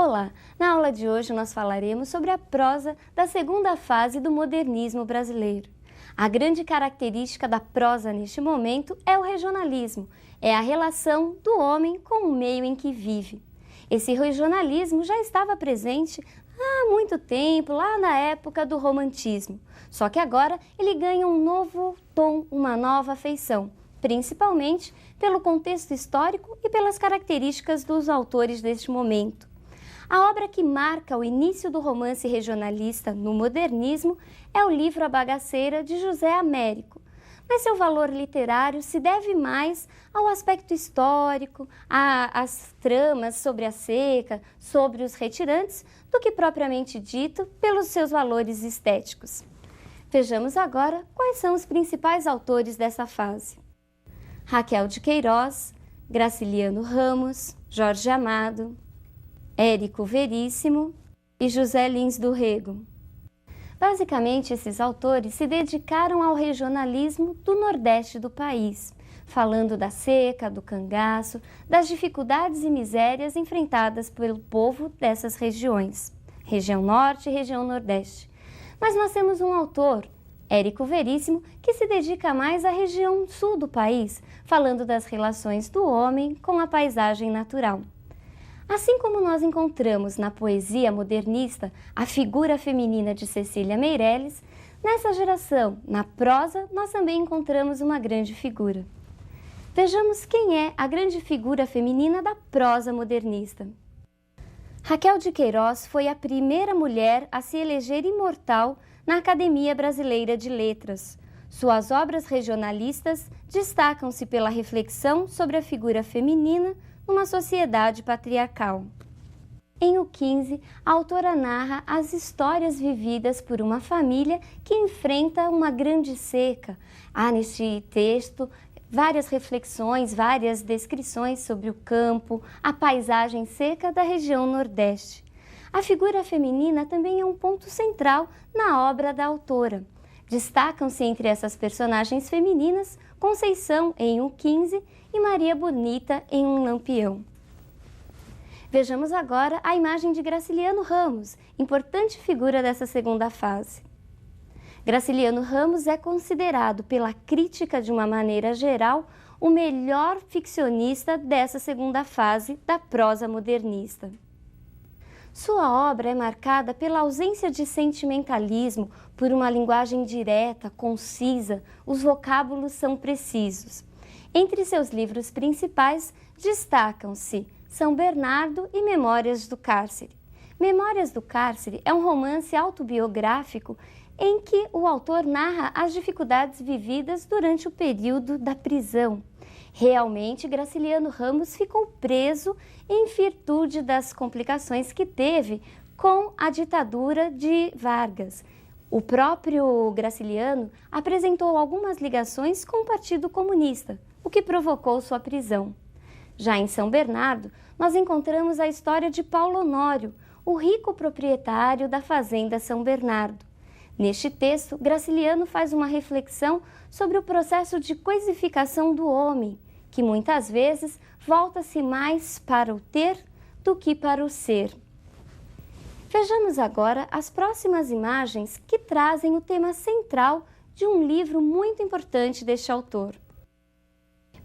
Olá! Na aula de hoje nós falaremos sobre a prosa da segunda fase do modernismo brasileiro. A grande característica da prosa neste momento é o regionalismo, é a relação do homem com o meio em que vive. Esse regionalismo já estava presente há muito tempo, lá na época do romantismo, só que agora ele ganha um novo tom, uma nova feição, principalmente pelo contexto histórico e pelas características dos autores deste momento. A obra que marca o início do romance regionalista no modernismo é o livro A Bagaceira, de José Américo, mas seu valor literário se deve mais ao aspecto histórico, às tramas sobre a seca, sobre os retirantes, do que propriamente dito pelos seus valores estéticos. Vejamos agora quais são os principais autores dessa fase. Raquel de Queiroz, Graciliano Ramos, Jorge Amado, Érico Veríssimo e José Lins do Rego. Basicamente, esses autores se dedicaram ao regionalismo do Nordeste do país, falando da seca, do cangaço, das dificuldades e misérias enfrentadas pelo povo dessas regiões, região Norte e região Nordeste. Mas nós temos um autor, Érico Veríssimo, que se dedica mais à região sul do país, falando das relações do homem com a paisagem natural. Assim como nós encontramos na poesia modernista a figura feminina de Cecília Meirelles, nessa geração, na prosa, nós também encontramos uma grande figura. Vejamos quem é a grande figura feminina da prosa modernista. Raquel de Queiroz foi a primeira mulher a se eleger imortal na Academia Brasileira de Letras. Suas obras regionalistas destacam-se pela reflexão sobre a figura feminina numa sociedade patriarcal. Em O 15, a autora narra as histórias vividas por uma família que enfrenta uma grande seca. Há neste texto várias reflexões, várias descrições sobre o campo, a paisagem seca da região Nordeste. A figura feminina também é um ponto central na obra da autora. Destacam-se entre essas personagens femininas Conceição em O 15 e Maria Bonita em Um Lampião. Vejamos agora a imagem de Graciliano Ramos, importante figura dessa segunda fase. Graciliano Ramos é considerado pela crítica de uma maneira geral o melhor ficcionista dessa segunda fase da prosa modernista. Sua obra é marcada pela ausência de sentimentalismo, por uma linguagem direta, concisa, os vocábulos são precisos. Entre seus livros principais destacam-se São Bernardo e Memórias do Cárcere. Memórias do Cárcere é um romance autobiográfico em que o autor narra as dificuldades vividas durante o período da prisão. Realmente, Graciliano Ramos ficou preso em virtude das complicações que teve com a ditadura de Vargas. O próprio Graciliano apresentou algumas ligações com o Partido Comunista, o que provocou sua prisão. Já em São Bernardo, nós encontramos a história de Paulo Honório, o rico proprietário da fazenda São Bernardo. Neste texto, Graciliano faz uma reflexão sobre o processo de coisificação do homem, que muitas vezes volta-se mais para o ter do que para o ser. Vejamos agora as próximas imagens que trazem o tema central de um livro muito importante deste autor.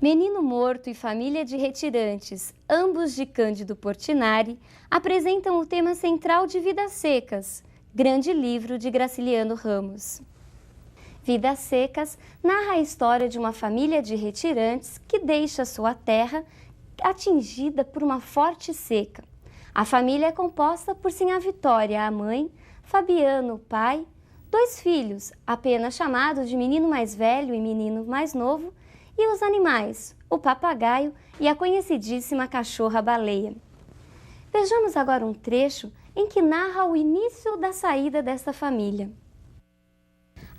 Menino Morto e Família de Retirantes, ambos de Cândido Portinari, apresentam o tema central de Vidas Secas, grande livro de Graciliano Ramos. Vidas Secas narra a história de uma família de retirantes que deixa sua terra atingida por uma forte seca. A família é composta por Sinhá Vitória, a mãe, Fabiano, o pai, 2 filhos, apenas chamados de menino mais velho e menino mais novo, e os animais, o papagaio e a conhecidíssima cachorra-baleia. Vejamos agora um trecho em que narra o início da saída desta família.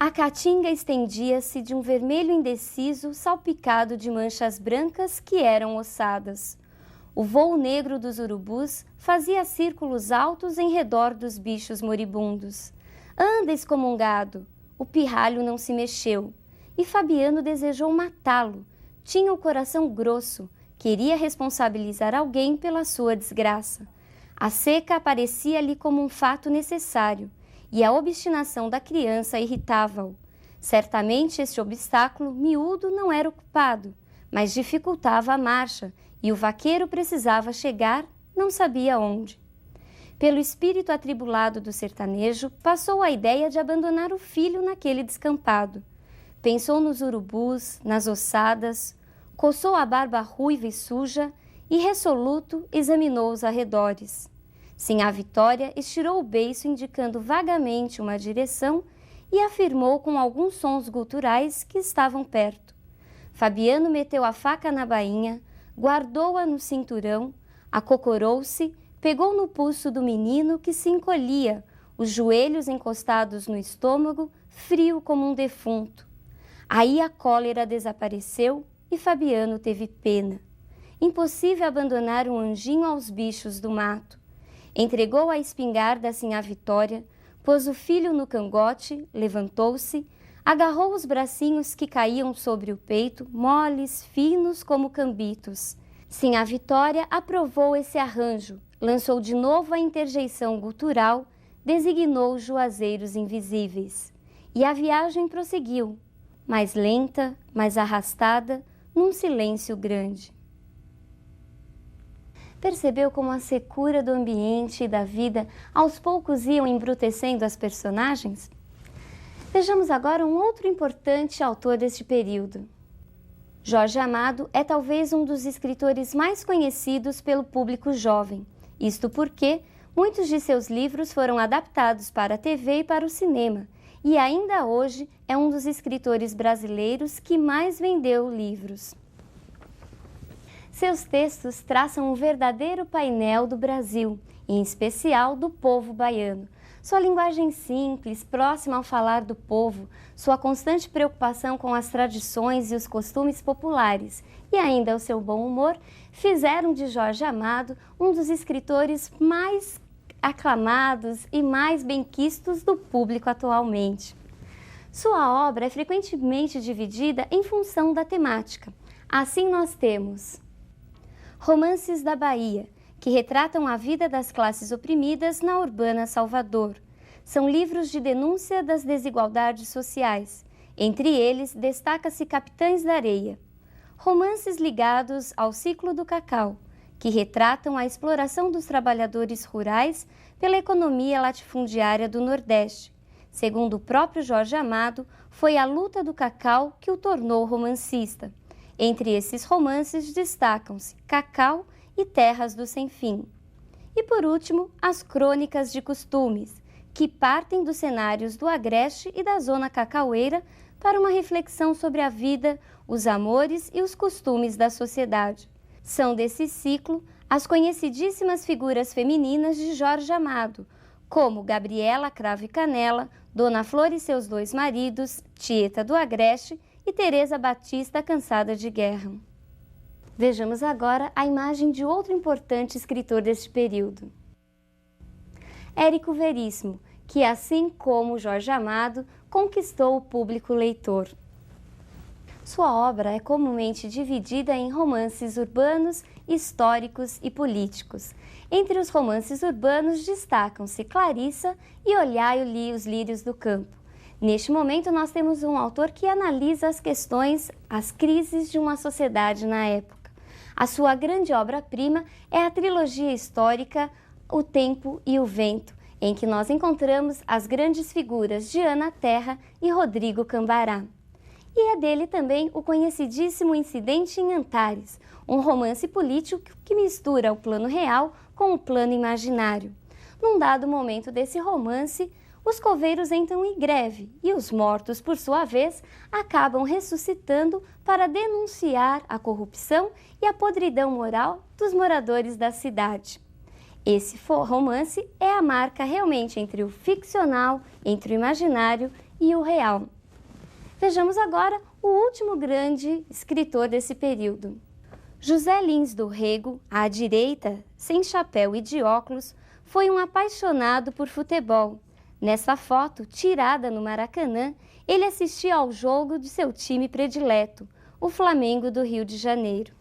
A caatinga estendia-se de um vermelho indeciso salpicado de manchas brancas que eram ossadas. O vôo negro dos urubus fazia círculos altos em redor dos bichos moribundos. Anda, excomungado! O pirralho não se mexeu, e Fabiano desejou matá-lo. Tinha o coração grosso, queria responsabilizar alguém pela sua desgraça. A seca aparecia-lhe como um fato necessário, e a obstinação da criança irritava-o. Certamente este obstáculo miúdo não era o culpado, mas dificultava a marcha, e o vaqueiro precisava chegar, não sabia onde. Pelo espírito atribulado do sertanejo, passou a ideia de abandonar o filho naquele descampado. Pensou nos urubus, nas ossadas, coçou a barba ruiva e suja e, resoluto, examinou os arredores. Sinhá Vitória estirou o beiço indicando vagamente uma direção e afirmou com alguns sons guturais que estavam perto. Fabiano meteu a faca na bainha, guardou-a no cinturão, acocorou-se, pegou no pulso do menino que se encolhia, os joelhos encostados no estômago, frio como um defunto. Aí a cólera desapareceu e Fabiano teve pena. Impossível abandonar um anjinho aos bichos do mato. Entregou a espingarda a Sinhá Vitória, pôs o filho no cangote, levantou-se, agarrou os bracinhos que caíam sobre o peito, moles, finos como cambitos. Sinhá Vitória aprovou esse arranjo, lançou de novo a interjeição gutural, designou os juazeiros invisíveis. E a viagem prosseguiu, mais lenta, mais arrastada, num silêncio grande. Percebeu como a secura do ambiente e da vida aos poucos iam embrutecendo as personagens? Vejamos agora um outro importante autor deste período. Jorge Amado é talvez um dos escritores mais conhecidos pelo público jovem, isto porque muitos de seus livros foram adaptados para a TV e para o cinema, e ainda hoje é um dos escritores brasileiros que mais vendeu livros. Seus textos traçam um verdadeiro painel do Brasil, em especial do povo baiano. Sua linguagem simples, próxima ao falar do povo, sua constante preocupação com as tradições e os costumes populares, e ainda o seu bom humor, fizeram de Jorge Amado um dos escritores mais aclamados e mais benquistos do público atualmente. Sua obra é frequentemente dividida em função da temática. Assim nós temos Romances da Bahia, que retratam a vida das classes oprimidas na urbana Salvador. São livros de denúncia das desigualdades sociais. Entre eles, destaca-se Capitães da Areia. Romances ligados ao ciclo do cacau, que retratam a exploração dos trabalhadores rurais pela economia latifundiária do Nordeste. Segundo o próprio Jorge Amado, foi a luta do cacau que o tornou romancista. Entre esses romances destacam-se Cacau e Terras do Sem Fim. E por último, as Crônicas de Costumes, que partem dos cenários do Agreste e da Zona Cacaueira para uma reflexão sobre a vida, os amores e os costumes da sociedade. São desse ciclo as conhecidíssimas figuras femininas de Jorge Amado, como Gabriela Cravo e Canela, Dona Flor e seus dois maridos, Tieta do Agreste e Teresa Batista Cansada de Guerra. Vejamos agora a imagem de outro importante escritor deste período. Érico Veríssimo, que assim como Jorge Amado, conquistou o público leitor. Sua obra é comumente dividida em romances urbanos, históricos e políticos. Entre os romances urbanos destacam-se Clarissa e Olhai os Lírios do Campo. Neste momento, nós temos um autor que analisa as questões, as crises de uma sociedade na época. A sua grande obra-prima é a trilogia histórica O Tempo e o Vento, em que nós encontramos as grandes figuras de Ana Terra e Rodrigo Cambará. E é dele também o conhecidíssimo Incidente em Antares, um romance político que mistura o plano real com o plano imaginário. Num dado momento desse romance, os coveiros entram em greve e os mortos, por sua vez, acabam ressuscitando para denunciar a corrupção e a podridão moral dos moradores da cidade. Esse romance é a marca realmente entre o ficcional, entre o imaginário e o real. Vejamos agora o último grande escritor desse período. José Lins do Rego, à direita, sem chapéu e de óculos, foi um apaixonado por futebol. Nessa foto, tirada no Maracanã, ele assistia ao jogo de seu time predileto, o Flamengo do Rio de Janeiro.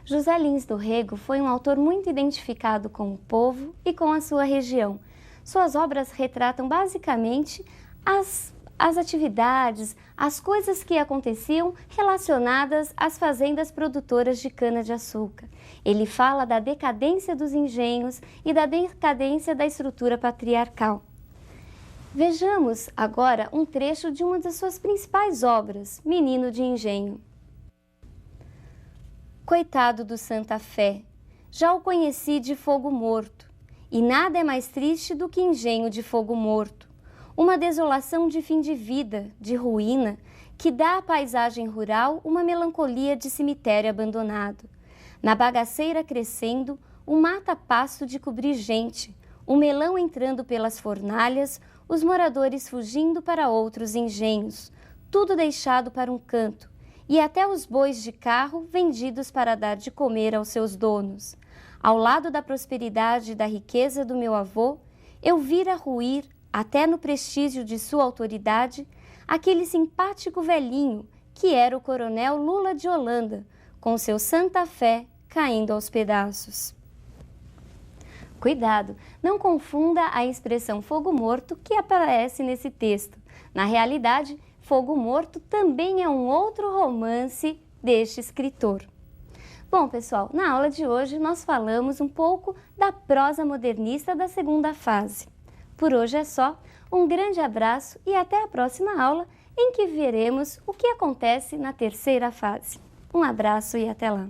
José Lins do Rego foi um autor muito identificado com o povo e com a sua região. Suas obras retratam basicamente as atividades, as coisas que aconteciam relacionadas às fazendas produtoras de cana-de-açúcar. Ele fala da decadência dos engenhos e da decadência da estrutura patriarcal. Vejamos agora um trecho de uma das suas principais obras, Menino de Engenho. Coitado do Santa Fé, já o conheci de fogo morto, e nada é mais triste do que engenho de fogo morto. Uma desolação de fim de vida, de ruína, que dá à paisagem rural uma melancolia de cemitério abandonado. Na bagaceira crescendo, o mata-pasto de cobrir gente, o melão entrando pelas fornalhas, os moradores fugindo para outros engenhos, tudo deixado para um canto, e até os bois de carro vendidos para dar de comer aos seus donos. Ao lado da prosperidade e da riqueza do meu avô, eu vira ruir, até no prestígio de sua autoridade, aquele simpático velhinho que era o coronel Lula de Holanda, com seu Santa Fé caindo aos pedaços. Cuidado, não confunda a expressão fogo morto que aparece nesse texto. Na realidade, Fogo Morto também é um outro romance deste escritor. Bom, pessoal, na aula de hoje nós falamos um pouco da prosa modernista da segunda fase. Por hoje é só, um grande abraço e até a próxima aula em que veremos o que acontece na terceira fase. Um abraço e até lá!